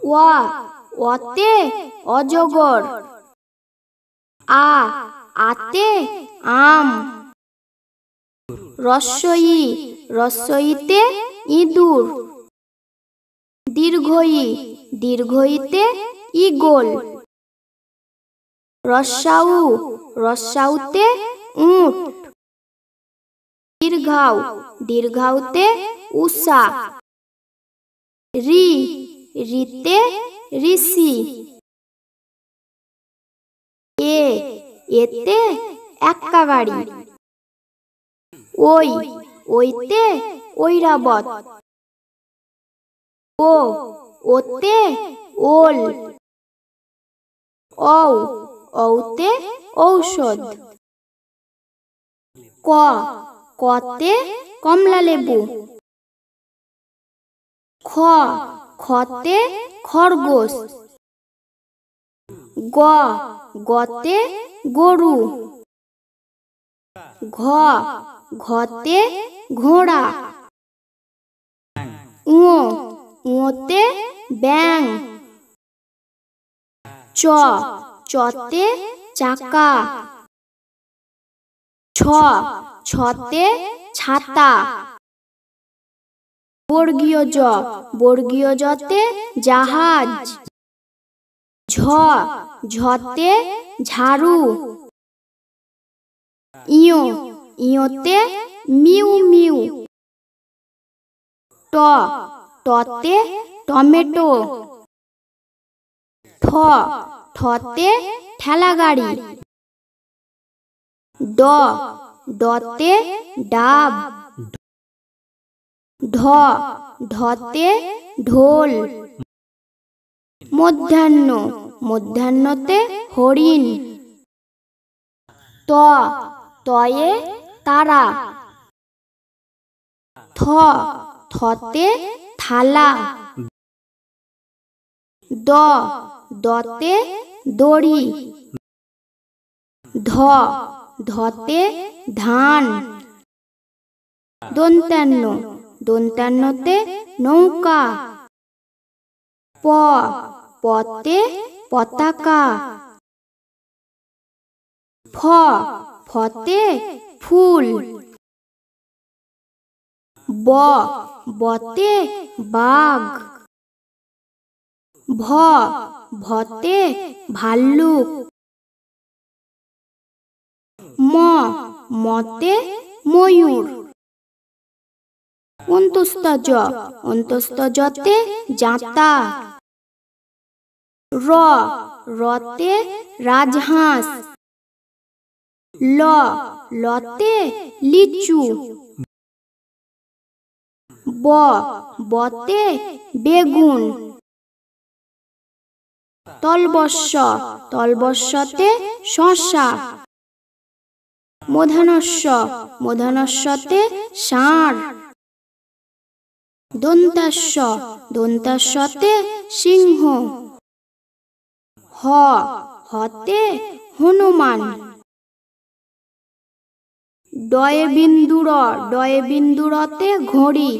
ওয়া ওতে অজগর। আতে আম। রস্বই রস্বইতে ইঁদুর। দীর্ঘই দীর্ঘইতে ঈগল। রস্যাউ রস্যাউতে উট। দীর্ঘাউ দীর্ঘাউতে উষা। রিতে ঋষি। এতে এক্কা গাড়ি। ওইতে ঐরাবত। ওতে ওল। ঔতে ঔষধ। কতে কমলা লেবু। খতে খরগোশ। গতে গরু। ঘতে ঘোড়া। উঁতে ব্যাঙ। চতে চাকা। ছতে ছাতা। বর্গীয় বর্গীয় জতে জাহাজ। ঝতে ঝাড়ু। ইয়োতে মিউ মিউ। টতে টমেটো। ঠতে ঠেলা গাড়ি। ডতে ডাব। ঢতে ঢোল। মধ্যাহ্ন মধ্যাহ্নতে হরিণ। তয়ে তারা। থতে থালা। দতে দড়ি। ধতে ধান। দন্ত্যান্ন দন্ত্যান্নতে নৌকা। পতে পতাকা। ফতে ফুল। বতে বাঘ। ভতে ভাল্লুক। মতে ময়ূর। অন্তস্থ জতে জাঁতা। রতে রাজহাঁস। লতে লিচু। বতে বেগুন। তলবস্যতে শসা। মূর্ধন্যতে ষাঁড়। দন্তাস্যতে সিংহ। হতে হনুমান। ডয়ে বিন্দুরতে ঘড়ি।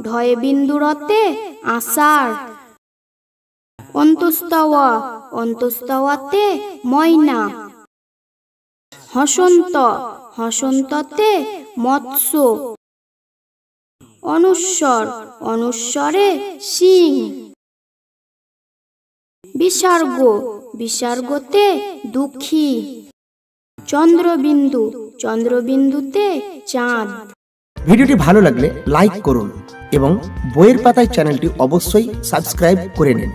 ঢয়ে বিন্দুরতে আষাঢ়। অন্তস্তাওয়াতে ময়না। হসন্ততে মৎস্য। অনুস্বরে সিং। বিসর্গতে দুঃখী। চন্দ্রবিন্দুতে চাঁদ। ভিডিওটি ভালো লাগলে লাইক করুন এবং বইয়ের পাতায় চ্যানেলটি অবশ্যই সাবস্ক্রাইব করে নিন।